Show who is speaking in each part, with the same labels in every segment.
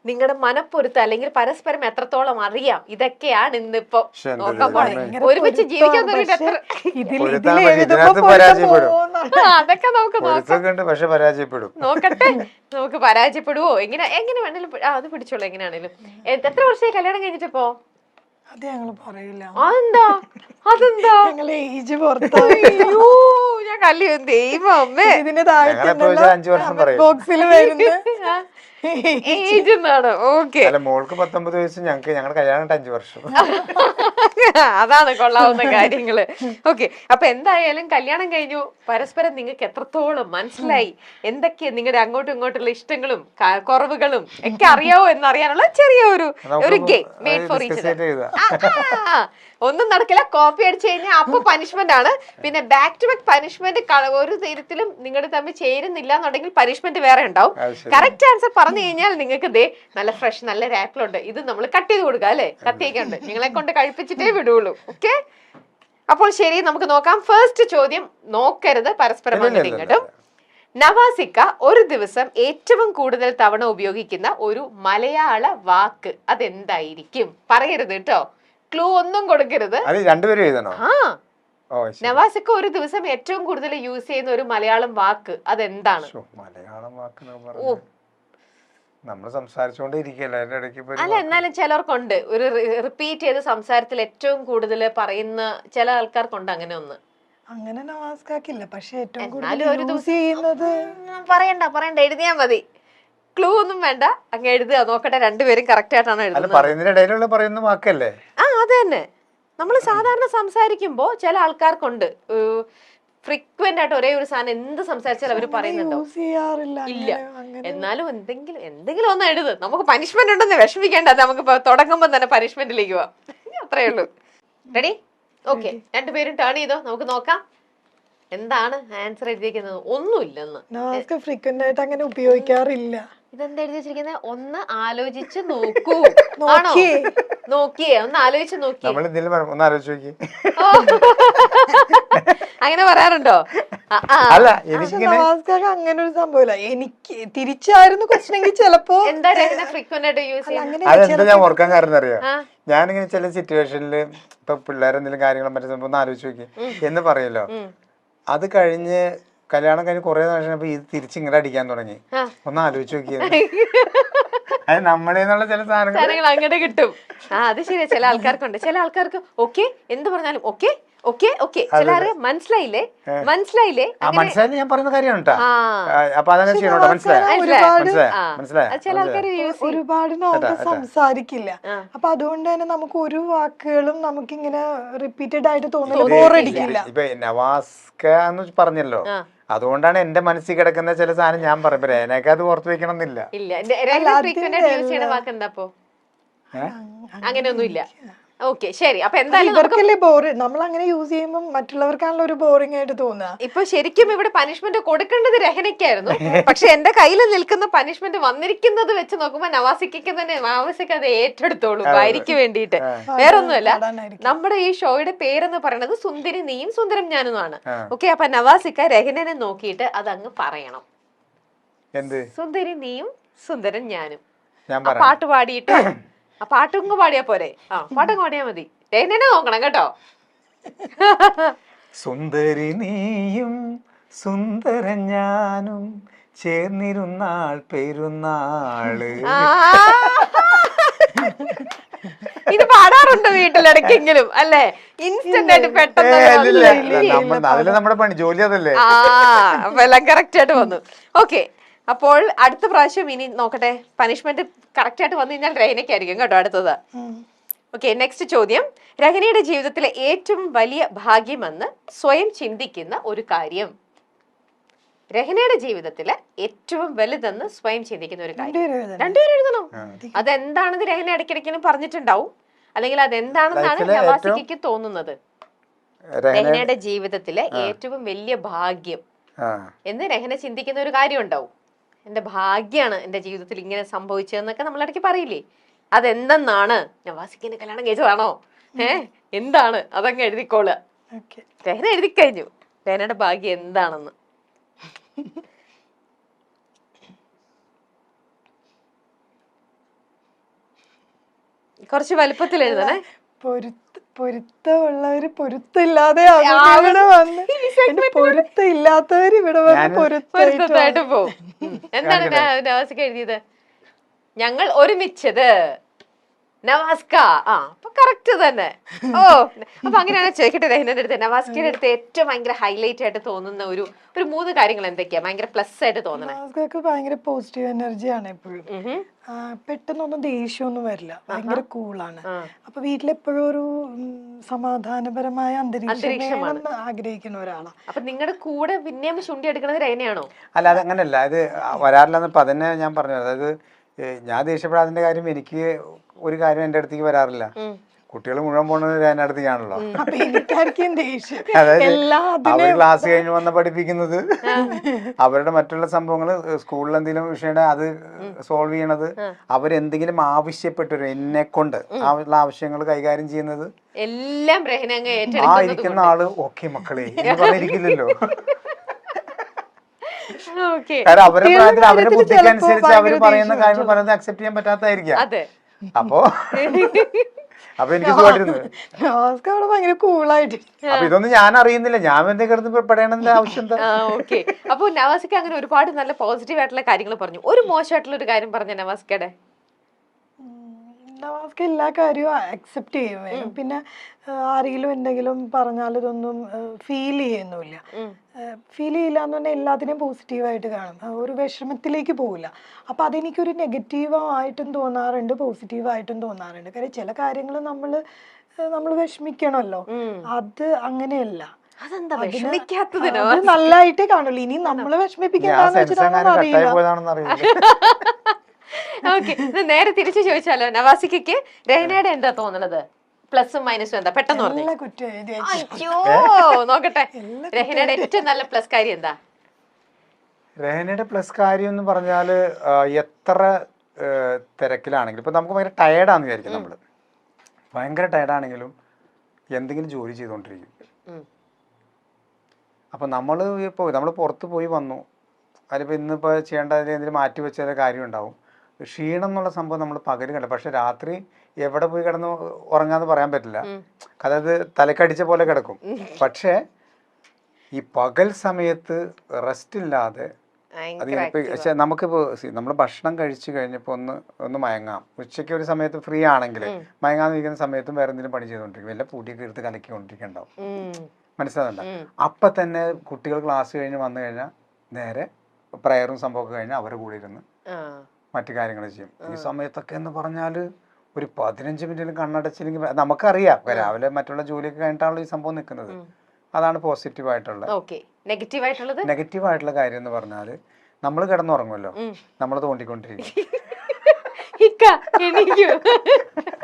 Speaker 1: നിങ്ങളുടെ മനപ്പൊരുത്തം അല്ലെങ്കിൽ പരസ്പരം എത്രത്തോളം അറിയാം, ഇതൊക്കെയാണ് ഇന്നിപ്പോ നോക്കാൻ പോണേ. ഒരുമിച്ച് ജീവിക്കാൻ തുടങ്ങിയിട്ട് എത്ര അതൊക്കെ നമുക്ക് നോക്കട്ടെ. നമുക്ക് പരാജയപ്പെടുവോ എങ്ങനെ വേണേലും അത് പിടിച്ചോളൂ. എങ്ങനെയാണേലും എത്ര വർഷമായി കല്യാണം കഴിഞ്ഞിട്ടിപ്പോ?
Speaker 2: അത് ഞങ്ങള് പറയില്ല.
Speaker 1: അതെന്താ ഞാൻ കല്യാണം ദൈവം അമ്മേ
Speaker 2: ഇതിന് താഴെ ബോക്സിൽ വരുന്ന
Speaker 1: ഏജ് എന്നാണ്. ഓക്കെ,
Speaker 3: മോൾക്ക് 19 വയസ്സ്, ഞങ്ങൾക്ക് ഞങ്ങളുടെ കല്യാണം 5 വർഷം.
Speaker 1: അതാണ് കൊള്ളാവുന്ന കാര്യങ്ങള്. ഓക്കെ, അപ്പൊ എന്തായാലും കല്യാണം കഴിഞ്ഞു, പരസ്പരം നിങ്ങൾക്ക് എത്രത്തോളം മനസ്സിലായി, എന്തൊക്കെയാ നിങ്ങളുടെ അങ്ങോട്ടും ഇങ്ങോട്ടുള്ള ഇഷ്ടങ്ങളും കുറവുകളും ഒക്കെ അറിയാവോ എന്നറിയാനുള്ള ചെറിയ ഒരു game made for each other. ഒന്നും നടക്കില്ല, കോപ്പി അടിച്ചു കഴിഞ്ഞാൽ അപ്പൊ പനിഷ്മെന്റ് ആണ്. പിന്നെ ബാക്ക് ടു ബാക്ക് പനിഷ്മെന്റ് ഒരു തരത്തിലും നിങ്ങൾ തമ്മിൽ ചേരുന്നില്ല എന്നുണ്ടെങ്കിൽ പനിഷ്മെന്റ് വേറെ ഉണ്ടാവും. കറക്റ്റ് ആൻസർ പറഞ്ഞു കഴിഞ്ഞാൽ നിങ്ങൾക്ക് ദേ നല്ല ഫ്രഷ് നല്ല രാപ്പിളുണ്ട്, ഇത് നമ്മൾ കട്ട് ചെയ്ത് കൊടുക്കുക അല്ലെ, കത്തിയൊക്കെ ഉണ്ട്, നിങ്ങളെ കൊണ്ട് കഴിപ്പിച്ചിട്ടേ വിടുള്ളൂ. ഓക്കെ, അപ്പോൾ ശരി, നമുക്ക് നോക്കാം. ഫസ്റ്റ് ചോദ്യം നോക്കരുത്, പരസ്പരം അങ്ങോട്ടും ഇങ്ങോട്ടും. നവാസിക്ക ഒരു ദിവസം ഏറ്റവും കൂടുതൽ തവണ ഉപയോഗിക്കുന്ന ഒരു മലയാള വാക്ക് അതെന്തായിരിക്കും? പറയരുത് കേട്ടോ, ക്ലൂ ഒന്നും കൊടുക്കരുത്. നവാസിക്ക ഒരു ദിവസം ഏറ്റവും കൂടുതൽ യൂസ് ചെയ്യുന്ന ഒരു മലയാളം വാക്ക് അതെന്താണ്?
Speaker 3: മലയാളം വാക്ക് നമ്മൾ സംസാരിച്ചോണ്ടിരിക്കല്ലേ അതിന്റെ ഇടയ്ക്ക്.
Speaker 1: അല്ല, എന്നാലും ചിലർക്കുണ്ട് ഒരു റിപ്പീറ്റ് ചെയ്ത് സംസാരത്തിൽ ഏറ്റവും കൂടുതൽ പറയുന്ന ചില ആൾക്കാർക്കുണ്ട് അങ്ങനെ ഒന്ന്.
Speaker 2: അങ്ങനെ നവാസ്കാക്കില്ല, പക്ഷെ ഏറ്റവും കൂടുതൽ യൂസ് ചെയ്യുന്നത്
Speaker 1: പറയണ്ട എഴുതിയാ മതി. ക്ലൂ ഒന്നും വേണ്ട, അങ്ങ് എഴുതുക. നോക്കട്ടെ രണ്ടുപേരും കറക്റ്റ് ആയിട്ടാണ് എഴുതുന്നത്.
Speaker 3: പറയുന്ന വാക്കല്ലേ?
Speaker 1: അത് തന്നെ. നമ്മൾ സാധാരണ സംസാരിക്കുമ്പോ ചില ആൾക്കാർക്കുണ്ട് ഫ്രീക്വന്റ് ആയിട്ട് ഒരേ ഒരു സാധനം എന്ത് സംസാരിച്ചാലും അവര് പറയുന്നുണ്ടോ? ഇല്ല. എന്നാലും എന്തെങ്കിലും ഒന്ന് എഴുത്. നമുക്ക് പനിഷ്മെന്റ് ഉണ്ടെന്ന് വിഷമിക്കേണ്ട, നമുക്ക് തുടങ്ങുമ്പോ തന്നെ പനിഷ്മെന്റിലേക്ക് പോവാം. അത്രേ ഉള്ളൂ. റെഡി? ഓക്കെ, രണ്ടുപേരും ടേൺ ചെയ്തോ, നമുക്ക് നോക്കാം എന്താണ് ആൻസർ എഴുതിയിരിക്കുന്നത്. ഒന്നുമില്ലെന്ന്
Speaker 2: ഫ്രീക്വന്റ് ആയിട്ട് അങ്ങനെ ഉപയോഗിക്കാറില്ല.
Speaker 1: ഇതെന്താ എഴുതി വെച്ചിരിക്കുന്നത്? ഒന്ന് ആലോചിച്ച് നോക്കൂ. ആണോ? നോക്കിയേ, ഒന്ന് ആലോചിച്ച് നോക്കി. അങ്ങനെ പറയാറുണ്ടോ?
Speaker 2: അങ്ങനെ ഒരു സംഭവമില്ല. എനിക്ക് തിരിച്ചായിരുന്നു ക്വസ്റ്റനെങ്കിൽ ചിലപ്പോ
Speaker 1: എന്താ ഫ്രീക്വന്റ് ആയിട്ട് യൂസ് ചെയ്യുന്നത്?
Speaker 3: അതെന്താ ഞാൻ ഓർക്കാൻ കാരണം അറിയാം, ഞാനിങ്ങനെ ചില സിറ്റുവേഷനിൽ ഇപ്പൊ പിള്ളേരെന്തെങ്കിലും കാര്യങ്ങളും മറ്റേ സംഭവം ഒന്ന് ആലോചിച്ച് നോക്കി എന്ന് പറയല്ലോ, അത് കഴിഞ്ഞ് കല്യാണം കഴിഞ്ഞ് കുറെ നാൾ ഇത് തിരിച്ചിങ്ങനെ അടിക്കാൻ തുടങ്ങി. ഒന്ന് ആലോചിച്ച് നോക്കിയത് അത് നമ്മുടേന്നുള്ള ചില സാധനങ്ങൾ
Speaker 1: അങ്ങനെ കിട്ടും. അത് ശരിയാ, ചില ആൾക്കാർക്കുണ്ട്. ചില ആൾക്കാർക്ക് ഓക്കെ എന്ത് പറഞ്ഞാലും ഓക്കെ ഓക്കെ ഓക്കെ. ചിലർ മനസ്സിലായില്ലേ
Speaker 3: ഞാൻ പറയുന്ന കാര്യമാണ് കേട്ടോ. അപ്പൊ അതങ്ങനെ ചെയ്യണോട്ടോ,
Speaker 1: ചില ആൾക്കാർ
Speaker 2: ഒരുപാട് സംസാരിക്കില്ല. അപ്പൊ അതുകൊണ്ട് തന്നെ നമുക്ക് ഒരു വാക്കുകളും നമുക്കിങ്ങനെ റിപ്പീറ്റഡ് ആയിട്ട് തോന്നുന്നു, ബോറടിക്കില്ല.
Speaker 3: ഇപ്പൊ നവാസ്ക എന്ന് പറഞ്ഞല്ലോ, അതുകൊണ്ടാണ് എന്റെ മനസ്സിൽ കിടക്കുന്ന ചില സാധനം ഞാൻ പറയുമ്പോ രേനക്ക് അത് ഓർത്ത് വെക്കണം എന്നില്ല.
Speaker 1: അങ്ങനെയൊന്നും ഇല്ല. ഓക്കെ, ശരി. അപ്പൊ എന്തായാലും
Speaker 2: നമ്മൾ അങ്ങനെ യൂസ് ചെയ്യുമ്പോൾ മറ്റുള്ളവർക്കാണല്ലോ ഒരു ബോറിംഗ് ആയിട്ട് തോന്നുക.
Speaker 1: ഇപ്പൊ ശരിക്കും ഇവിടെ പനിഷ്മെന്റ് കൊടുക്കേണ്ടത് രഹനയ്ക്കായിരുന്നു. പക്ഷെ എന്റെ കയ്യിൽ നിൽക്കുന്ന പനിഷ്മെന്റ് വന്നിരിക്കുന്നത് വെച്ച് നോക്കുമ്പോ നവാസിക്ക് തന്നെ അത് ഏറ്റെടുത്തോളൂ ഭാര്യയ്ക്ക് വേണ്ടിയിട്ട്. വേറൊന്നുമല്ല, നമ്മുടെ ഈ ഷോയുടെ പേരെന്ന് പറയുന്നത് സുന്ദരി നീയും സുന്ദരം ഞാനുമാണ്. ഓക്കെ, അപ്പൊ നവാസിക്ക രഹനനെ നോക്കിയിട്ട് അതങ്ങ് പറയണം. സുന്ദരി നീയും സുന്ദരൻ ഞാനും. പാട്ട് പാടിയിട്ട് ആ പാട്ടങ്ങ് പാടിയാ പോരെ? പാട്ടങ്ങ് പാടിയാ മതി. രഹനനെ നോക്കണം കേട്ടോ.
Speaker 3: സുന്ദരി നീയും സുന്ദരൻ ഞാനും ചേർന്നിരുന്നാൾ പെരുന്നാള്.
Speaker 1: ഇത് പാടാറുണ്ട് വീട്ടിലിടയ്ക്കെങ്കിലും അല്ലേ? ഇൻസ്റ്റന്റ് ആയിട്ട് പെട്ടെന്ന്
Speaker 3: നമ്മുടെ പണി ജോലി അതല്ലേ.
Speaker 1: അപ്പൊ എല്ലാം കറക്റ്റ് ആയിട്ട് വന്നു. ഓക്കെ, അപ്പോൾ അടുത്ത പ്രാവശ്യം ഇനി നോക്കട്ടെ, പനിഷ്മെന്റ് കറക്റ്റ് ആയിട്ട് വന്നു കഴിഞ്ഞാൽ രഹനയ്ക്കായിരിക്കും കേട്ടോ അടുത്തത്. ഓക്കെ, നെക്സ്റ്റ് ചോദ്യം. രഹനയുടെ ജീവിതത്തിലെ ഏറ്റവും വലിയ ഭാഗ്യമെന്ന് സ്വയം ചിന്തിക്കുന്ന ഒരു കാര്യം. രഹനയുടെ ജീവിതത്തിലെ ഏറ്റവും വലുതെന്ന് സ്വയം ചിന്തിക്കുന്ന ഒരു കാര്യം. രണ്ടുപേരും എഴുതണം. അതെന്താണെന്ന് രഹന ഇടയ്ക്കിടയ്ക്കും പറഞ്ഞിട്ടുണ്ടാവും, അല്ലെങ്കിൽ അതെന്താണെന്നാണ് നവാസിക്ക് തോന്നുന്നത്. രഹനയുടെ ജീവിതത്തിലെ ഏറ്റവും വലിയ ഭാഗ്യം എന്ന് രഹന ചിന്തിക്കുന്ന ഒരു കാര്യം ഉണ്ടാവും. എന്റെ ഭാഗ്യാണ് എന്റെ ജീവിതത്തിൽ ഇങ്ങനെ സംഭവിച്ചതെന്നൊക്കെ നമ്മളിടയ്ക്ക് പറയില്ലേ, അതെന്തെന്നാണ്? നവാസിക്കിനെ കല്യാണം കഴിച്ചതാണോ? എന്താണ്? അതങ്ങ് എഴുതിക്കോളുക. രഹന എഴുതി കഴിഞ്ഞു രഹനയുടെ ഭാഗ്യം എന്താണെന്ന്. കുറച്ച് വലുപ്പത്തിൽ എഴുതണേ.
Speaker 2: പൊരുത്തമുള്ളവര് പൊരുത്തില്ലാതെ ഇവിടെ വന്ന് പൊരുത്തില്ലാത്തവര് ഇവിടെ വന്ന്
Speaker 1: പൊരുത്തമായിട്ട് പോവും. എന്താണ് നവാസിക്ക് എഴുതിയത്? ഞങ്ങൾ ഒരുമിച്ചത്. നവാസ്ക. ആ അപ്പൊ കറക്റ്റ് തന്നെ. ഓ അപ്പൊ അങ്ങനെയാണ്. ചോദിക്കട്ടെ രഹ്നയുടെ അടുത്ത്, നവാസ്കയുടെ അടുത്ത് ഏറ്റവും ഭയങ്കര ഹൈലൈറ്റ് ആയിട്ട് തോന്നുന്ന ഒരു 3 കാര്യങ്ങൾ എന്തൊക്കെയാ ഭയങ്കര പ്ലസ് ആയിട്ട് തോന്നണേ?
Speaker 2: ഭയങ്കര പോസിറ്റീവ് എനർജിയാണ് എപ്പോഴും. പെട്ടെന്നൊന്നും ദേഷ്യമൊന്നും വരില്ല, ഭയങ്കര കൂളാണ്. അപ്പൊ വീട്ടിലെപ്പോഴും ഒരു സമാധാനപരമായ അന്തരീക്ഷം ആഗ്രഹിക്കുന്ന ഒരാളാണ്.
Speaker 1: അപ്പൊ നിങ്ങളുടെ കൂടെ പിന്നെയും ചുണ്ടി എടുക്കുന്നത് രഹ്നയാണോ?
Speaker 3: അല്ല, അത് അങ്ങനെയല്ല, അത് വരാറില്ല. അപ്പൊ അതന്നെ ഞാൻ പറഞ്ഞു. അതായത് ഞാൻ ദേഷ്യപ്പെടാതിന്റെ കാര്യം, എനിക്ക് ഒരു കാര്യം എന്റെ അടുത്തേക്ക് വരാറില്ല. കുട്ടികൾ മുഴുവൻ പോകുന്നത് എന്റെ അടുത്തേക്കാണല്ലോ. അതായത് അവർ ക്ലാസ് കഴിഞ്ഞ് വന്ന് പഠിപ്പിക്കുന്നത്, അവരുടെ മറ്റുള്ള സംഭവങ്ങള്, സ്കൂളിൽ എന്തെങ്കിലും വിഷയം അത് സോൾവ് ചെയ്യണത്, അവരെന്തെങ്കിലും ആവശ്യപ്പെട്ടു എന്നെ കൊണ്ട് ഉള്ള ആവശ്യങ്ങൾ കൈകാര്യം ചെയ്യുന്നത്
Speaker 1: എല്ലാം
Speaker 3: ആ ഇരിക്കുന്ന ആള് ഓക്കെ മക്കളെ എന്ന് പറഞ്ഞിരിക്കില്ലല്ലോ. കാരണം അവരുടെ പ്രായത്തിൽ അവരുടെ ബുദ്ധിക്ക് അനുസരിച്ച് അവര് പറയുന്ന കാര്യങ്ങൾ പറയുന്നത് അക്സെപ്റ്റ് ചെയ്യാൻ പറ്റാത്തതായിരിക്കാം. അപ്പൊ എനിക്ക്
Speaker 2: ഭയങ്കര കൂളായിട്ട്.
Speaker 3: അപ്പൊ ഇതൊന്നും ഞാൻ അറിയുന്നില്ല, ഞാൻ എന്തെങ്കിലും പെടേണ്ടതിന്റെ ആവശ്യം എന്താ?
Speaker 1: അപ്പൊ നവാസിക്ക് അങ്ങനെ ഒരുപാട് നല്ല പോസിറ്റീവ് ആയിട്ടുള്ള കാര്യങ്ങൾ പറഞ്ഞു. ഒരു മോശമായിട്ടുള്ള ഒരു കാര്യം പറഞ്ഞ നവാസിക്കയുടെ?
Speaker 2: നവാസ്ക എല്ലാ കാര്യവും അക്സെപ്റ്റ് ചെയ്യും. പിന്നെ ആരെങ്കിലും എന്തെങ്കിലും പറഞ്ഞാൽ ഇതൊന്നും ഫീൽ ചെയ്യുന്നില്ല. ഫീൽ ചെയ്യില്ല എന്ന് പറഞ്ഞാൽ എല്ലാത്തിനെയും പോസിറ്റീവായിട്ട് കാണും, ഒരു വിഷമത്തിലേക്ക് പോകില്ല. അപ്പൊ അതെനിക്കൊരു നെഗറ്റീവായിട്ടും തോന്നാറുണ്ട്, പോസിറ്റീവായിട്ടും തോന്നാറുണ്ട്. കാര്യം ചില കാര്യങ്ങൾ നമ്മൾ വിഷമിക്കണമല്ലോ, അത് അങ്ങനെയല്ല. നല്ലതായിട്ടേ കാണുള്ളൂ. ഇനി നമ്മള് വിഷമിപ്പിക്കാന്ന് വെച്ചിട്ടാണെന്ന് അറിയില്ല.
Speaker 1: ഓക്കെ, നേരെ തിരിച്ചു ചോദിച്ചാലോ, നവാസിക്ക് രഹ്നയുടെ എന്താ തോന്നണത്? പ്ലസും മൈനസും എന്താ? പെട്ടെന്ന് പറഞ്ഞു. നോക്കട്ടെ, രഹ്നയുടെ ഏറ്റവും നല്ല പ്ലസ് കാര്യം എന്താ?
Speaker 3: രഹ്നയുടെ പ്ലസ് കാര്യം എന്ന് പറഞ്ഞാല്, എത്ര തിരക്കിലാണെങ്കിലും, ഇപ്പൊ നമുക്ക് ഭയങ്കര ടയർഡാന്ന് വിചാരിക്കും, നമ്മള് ഭയങ്കര ടയർഡാണെങ്കിലും എന്തെങ്കിലും ജോലി ചെയ്തുകൊണ്ടിരിക്കും. അപ്പൊ നമ്മൾ പുറത്ത് പോയി വന്നു, അതിലിപ്പോൾ ഇന്നിപ്പോ ചെയ്യേണ്ട എന്തെങ്കിലും മാറ്റി വെച്ച കാര്യം ഉണ്ടാവും. ക്ഷീണം എന്നുള്ള സംഭവം നമ്മൾ പകല് കണ്ട, പക്ഷെ രാത്രി എവിടെ പോയി കിടന്ന് ഉറങ്ങാന്ന് പറയാൻ പറ്റില്ല. അതായത് തലക്കടിച്ച പോലെ കിടക്കും. പക്ഷെ ഈ പകൽ സമയത്ത് റെസ്റ്റ് ഇല്ലാതെ പക്ഷെ നമുക്കിപ്പോ നമ്മൾ ഭക്ഷണം കഴിച്ചു കഴിഞ്ഞപ്പോ ഒന്ന് മയങ്ങാം, ഉച്ചയ്ക്ക് ഒരു സമയത്ത് ഫ്രീ ആണെങ്കിൽ മയങ്ങാന്നിരിക്കുന്ന സമയത്തും വേറെ എന്തെങ്കിലും പണി ചെയ്തോണ്ടിരിക്കും, വല്ല പൂട്ടിയൊക്കെ എടുത്ത് കലക്കിക്കൊണ്ടിരിക്കണ്ടാവും. മനസ്സിലാവുന്നുണ്ടോ? അപ്പൊ തന്നെ കുട്ടികൾ ക്ലാസ് കഴിഞ്ഞ് വന്നു കഴിഞ്ഞാൽ നേരെ പ്രയറും സംഭവമൊക്കെ കഴിഞ്ഞാൽ അവരുടെ കൂടെ ഇരുന്ന് മറ്റു കാര്യങ്ങൾ ചെയ്യും. ഈ സമയത്തൊക്കെ എന്ന് പറഞ്ഞാല് ഒരു 15 മിനിറ്റിലും കണ്ണടച്ചില്ലെങ്കിൽ നമുക്കറിയാം രാവിലെ മറ്റുള്ള ജോലിയൊക്കെ കഴിഞ്ഞിട്ടാണല്ലോ ഈ സംഭവം നിൽക്കുന്നത്. അതാണ് പോസിറ്റീവ് ആയിട്ടുള്ള. നെഗറ്റീവ് ആയിട്ടുള്ള കാര്യം എന്ന് പറഞ്ഞാല് നമ്മൾ കിടന്നുറങ്ങുമല്ലോ, നമ്മൾ തോണ്ടിക്കൊണ്ടിരിക്കും.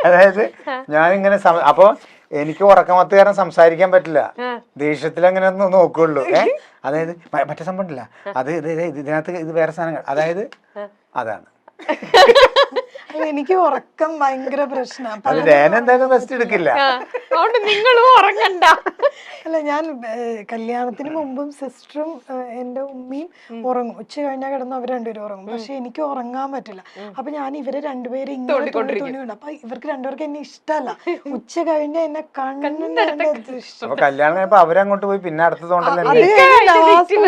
Speaker 3: അതായത് ഞാനിങ്ങനെ അപ്പൊ എനിക്ക് ഉറക്കമത്ത് കാരണം സംസാരിക്കാൻ പറ്റില്ല, ദേഷ്യത്തിൽ അങ്ങനെ ഒന്ന് നോക്കുള്ളൂ. അതായത് മറ്റേ സംഭവം ഉണ്ടല്ല, അത് ഇതിനകത്ത് ഇത് വേറെ സാധനങ്ങൾ, അതായത് അതാണ്.
Speaker 2: എനിക്ക് ഉറക്കം ഭയങ്കര പ്രശ്നമാണ്.
Speaker 3: എന്തായാലും റെസ്റ്റ് എടുക്കില്ല,
Speaker 1: നിങ്ങളും ഉറങ്ങണ്ട.
Speaker 2: അല്ല, ഞാൻ കല്യാണത്തിന് മുമ്പും സിസ്റ്ററും എന്റെ ഉമ്മയും ഉറങ്ങും, ഉച്ച കഴിഞ്ഞാൽ കിടന്ന് അവർ രണ്ടുപേരും ഉറങ്ങും. പക്ഷെ എനിക്ക് ഉറങ്ങാൻ പറ്റില്ല. അപ്പൊ ഞാൻ ഇവരെ രണ്ടുപേരും ഇങ്ങനെ തോണ്ടിക്കൊണ്ട്, അപ്പൊ ഇവർക്ക് രണ്ടുപേർക്ക് എന്നെ ഇഷ്ടമല്ല. ഉച്ച കഴിഞ്ഞ എന്നെ
Speaker 3: കല്യാണം അവരങ്ങോട്ട് പോയി, പിന്നെ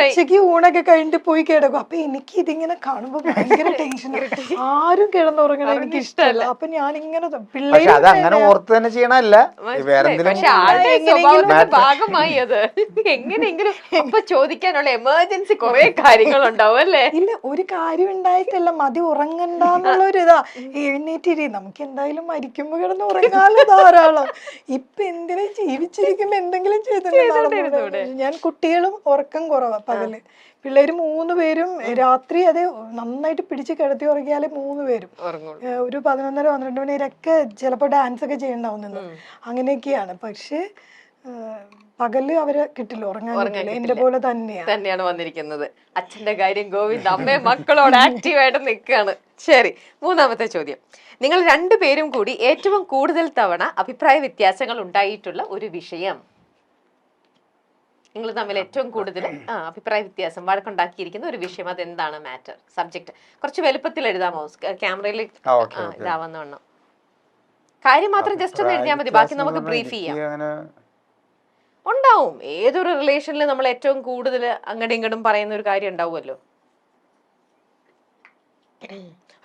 Speaker 2: ഉച്ചക്ക് ഊണൊക്കെ കഴിഞ്ഞിട്ട് പോയി കിടക്കും. അപ്പൊ എനിക്ക് ഇതിങ്ങനെ കാണുമ്പോ ഭയങ്കര ടെൻഷൻ. ആരും കിടന്നുറങ്ങണ എനിക്ക് ഇഷ്ടമല്ല. അപ്പൊ ഞാനിങ്ങനെ
Speaker 3: പിള്ളേര് അങ്ങനെ ഓർത്ത് തന്നെ ചെയ്യണല്ല,
Speaker 1: ഭാഗമായി അത് എങ്ങനെയെങ്കിലും ചോദിക്കാനുള്ള എമർജൻസി കുറെ കാര്യങ്ങളുണ്ടാവും അല്ലേ?
Speaker 2: ഇല്ല, ഒരു കാര്യം ഉണ്ടായിട്ടല്ല, മതി ഉറങ്ങണ്ടെന്നുള്ളൊരു ഇതാ. എഴുന്നേറ്റിരി, നമുക്ക് എന്തായാലും മരിക്കുമ്പോ കിടന്ന് ഉറങ്ങാലോ ധാരാളം. ഇപ്പൊ എന്തിനാ ജീവിച്ചിരിക്കുമ്പോ എന്തെങ്കിലും ചെയ്തിട്ടുണ്ടോ? ഞാൻ കുട്ടികളും ഉറക്കം കുറവാ പകല്. പിള്ളേര് 3 പേരും രാത്രി അത് നന്നായിട്ട് പിടിച്ച് കിടത്തി ഉറങ്ങിയാലേ 3 പേരും ഒരു 11:30-12 മണി വരെയൊക്കെ ചിലപ്പോ ഡാൻസ് ഒക്കെ ചെയ്യണ്ടാവും നിന്ന്, അങ്ങനെയൊക്കെയാണ്. പക്ഷെ പകല് അവരെ കിട്ടില്ല, ഉറങ്ങാൻ. എന്റെ പോലെ
Speaker 1: തന്നെയാണ് വന്നിരിക്കുന്നത്. അച്ഛന്റെ കാര്യം ഗോവിന്ദ്, അമ്മയും മക്കളോട് ആക്റ്റീവായിട്ട് നിൽക്കുകയാണ്. ശരി, 3ാമത്തെ ചോദ്യം. നിങ്ങൾ 2 പേരും കൂടി ഏറ്റവും കൂടുതൽ തവണ അഭിപ്രായ വ്യത്യാസങ്ങൾ ഉണ്ടായിട്ടുള്ള ഒരു വിഷയം. നിങ്ങൾ തമ്മിൽ ഏറ്റവും കൂടുതൽ അഭിപ്രായ വ്യത്യാസം വഴക്കുണ്ടാക്കിയിരിക്കുന്ന ഒരു വിഷയം, അതെന്താണ്? മാറ്റർ, സബ്ജക്ട് കുറച്ച് വലുപ്പത്തിൽ എഴുതാമോ? ക്യാമറയിൽ ഇതാവുന്ന വണ്ണം. കാര്യം മാത്രം ജസ്റ്റ് ഒന്ന് എഴുതിയാൽ മതി, ബാക്കി നമുക്ക് ബ്രീഫ് ചെയ്യാം. ഉണ്ടാവും, ഏതൊരു റിലേഷനിൽ നമ്മൾ ഏറ്റവും കൂടുതൽ അങ്ങടും ഇങ്ങടും പറയുന്ന ഒരു കാര്യം ഉണ്ടാവുമല്ലോ.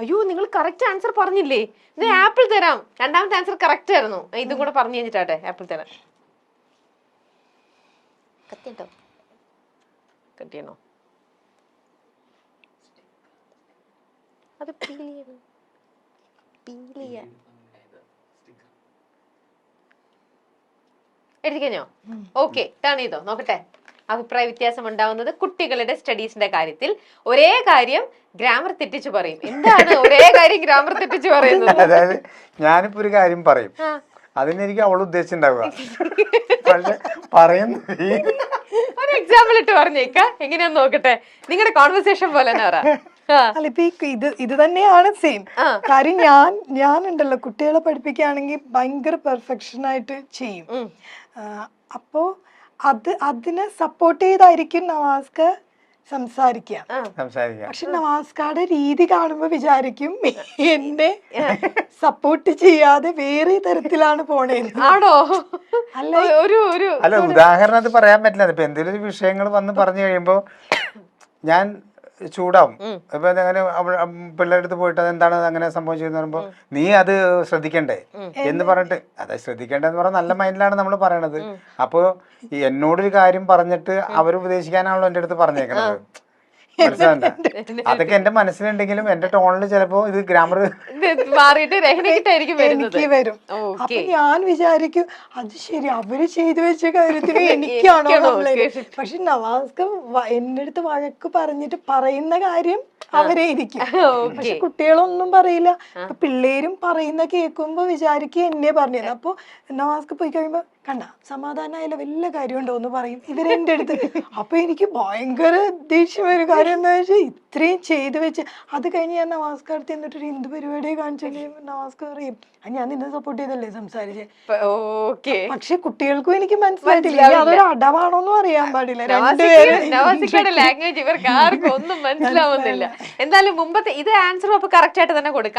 Speaker 1: അയ്യോ, നിങ്ങൾ കറക്റ്റ് ആൻസർ പറഞ്ഞില്ലേ? ഇത് ആപ്പിൾ തരാം. രണ്ടാമത്തെ ആൻസർ കറക്റ്റ് ആയിരുന്നു. ഇതും കൂടെ പറഞ്ഞു കഴിഞ്ഞിട്ടാട്ടെ ആപ്പിൾ തരാം. കത്തിട്ടോ, കത്തിയണോ? അത് എഴുതി കഴിഞ്ഞോ? ഓക്കെ, ടേൺ ചെയ്തോ, നോക്കട്ടെ. അഭിപ്രായ വ്യത്യാസം ഉണ്ടാവുന്നത് കുട്ടികളുടെ സ്റ്റഡീസിന്റെ കാര്യത്തിൽ. ഒരേ കാര്യം ഗ്രാമർ തെറ്റിച്ച് പറയും. എന്താണ് ഒരേ കാര്യം ഗ്രാമർ തെറ്റിച്ച് പറയുന്നത്?
Speaker 3: അതായത് ഞാനിപ്പോ ഒരു കാര്യം പറയും, അതിനെനിക്ക് അവൾ ഉദ്ദേശിച്ചിട്ടുണ്ടാവുക, പക്ഷെ പറയുന്ന
Speaker 1: ഒരു എക്സാമ്പിൾ ഇട്ട് പറഞ്ഞേക്ക, എങ്ങനെയാന്ന് നോക്കട്ടെ. നിങ്ങളുടെ കോൺവെർസേഷൻ പോലെ തന്നെ പറ.
Speaker 2: അല്ല, ഇപ്പൊ ഇത് തന്നെയാണ് സെയിം കാര്യം. ഞാനുണ്ടല്ലോ കുട്ടികളെ പഠിപ്പിക്കുകയാണെങ്കിൽ ഭയങ്കര പെർഫെക്ഷൻ ആയിട്ട് ചെയ്യും. അപ്പോ അതിനെ സപ്പോർട്ട് ചെയ്തായിരിക്കും നവാസ്ക സംസാരിക്കുക. പക്ഷെ നവാസ്കയുടെ രീതി കാണുമ്പോ വിചാരിക്കും എന്നെ സപ്പോർട്ട് ചെയ്യാതെ വേറെ തരത്തിലാണ് പോണേന്ന്.
Speaker 1: ആണോ?
Speaker 3: അല്ല, ഉദാഹരണം അത് പറയാൻ പറ്റില്ല. ഇപ്പൊ എന്തെങ്കിലും വിഷയങ്ങൾ വന്ന് പറഞ്ഞു കഴിയുമ്പോ ഞാൻ ചൂടാവും. ഇപ്പൊ അങ്ങനെ പിള്ളേരുടെ അടുത്ത് പോയിട്ട് അതെന്താണ് അങ്ങനെ സംഭവിച്ചതെന്ന് പറയുമ്പോ നീ അത് ശ്രദ്ധിക്കണ്ടേ എന്ന് പറഞ്ഞിട്ട്, അതെ ശ്രദ്ധിക്കേണ്ടതെന്ന് പറഞ്ഞാൽ നല്ല മൈൻഡിലാണ് നമ്മൾ പറയണത്. അപ്പൊ എന്നോടൊരു കാര്യം പറഞ്ഞിട്ട് അവർ ഉപദേശിക്കാനാണല്ലോ എന്റെ അടുത്ത് പറഞ്ഞേക്കണത്. മനസ്സിലാണ്ട? അതൊക്കെ എന്റെ മനസ്സിലുണ്ടെങ്കിലും എന്റെ ടോണിൽ ചിലപ്പോ ഇത് ഗ്രാമർ
Speaker 1: മാറിയിട്ട്
Speaker 2: എനിക്ക് വരും. അപ്പൊ ഞാൻ വിചാരിക്കും അത് ശരി, അവര് ചെയ്തു വെച്ച കാര്യത്തിന് എനിക്കാണോ കംപ്ലൈന്റ്. പക്ഷെ നവാസ്ക എന്റെ അടുത്ത് വഴക്ക് പറഞ്ഞിട്ട് പറയുന്ന കാര്യം അവരെ ഇരിക്കും. പക്ഷെ കുട്ടികളൊന്നും പറയില്ല. പിള്ളേരും പറയുന്ന കേൾക്കുമ്പോ വിചാരിക്കും എന്നെ പറഞ്ഞത്. അപ്പൊ നവാസ്ക പോയി കഴിയുമ്പോ കണ്ട സമാധാനമായാലും വല്ല കാര്യം ഉണ്ടോ എന്ന് പറയും ഇവരെന്റെ അടുത്ത്. അപ്പൊ എനിക്ക് ഭയങ്കര ദേഷ്യം ഒരു കാര്യം എന്താ വെച്ചാൽ ഇത്രയും ചെയ്തു വെച്ച് അത് കഴിഞ്ഞ് ഞാൻ നവാസ്ക അടുത്ത് എന്നിട്ട് ഒരു ഹിന്ദു പരിപാടിയെ കാണിച്ചു നവാസ്ക പറയും ഞാൻ നിന്നെ സപ്പോർട്ട് ചെയ്തല്ലേ സംസാരിച്ചേ. പക്ഷെ കുട്ടികൾക്കും എനിക്ക് മനസ്സിലായിട്ടില്ല അതൊരു അടവാണോന്നും അറിയാൻ പാടില്ല.
Speaker 1: ലാംഗ്വേജ് ഇവർക്ക് ആർക്കും ഒന്നും മനസ്സിലാവുന്നില്ല. എന്തായാലും മുമ്പത്തെ ഇത് ആൻസറും അപ്പൊ കറക്റ്റ് ആയിട്ട് തന്നെ കൊടുക്കാം.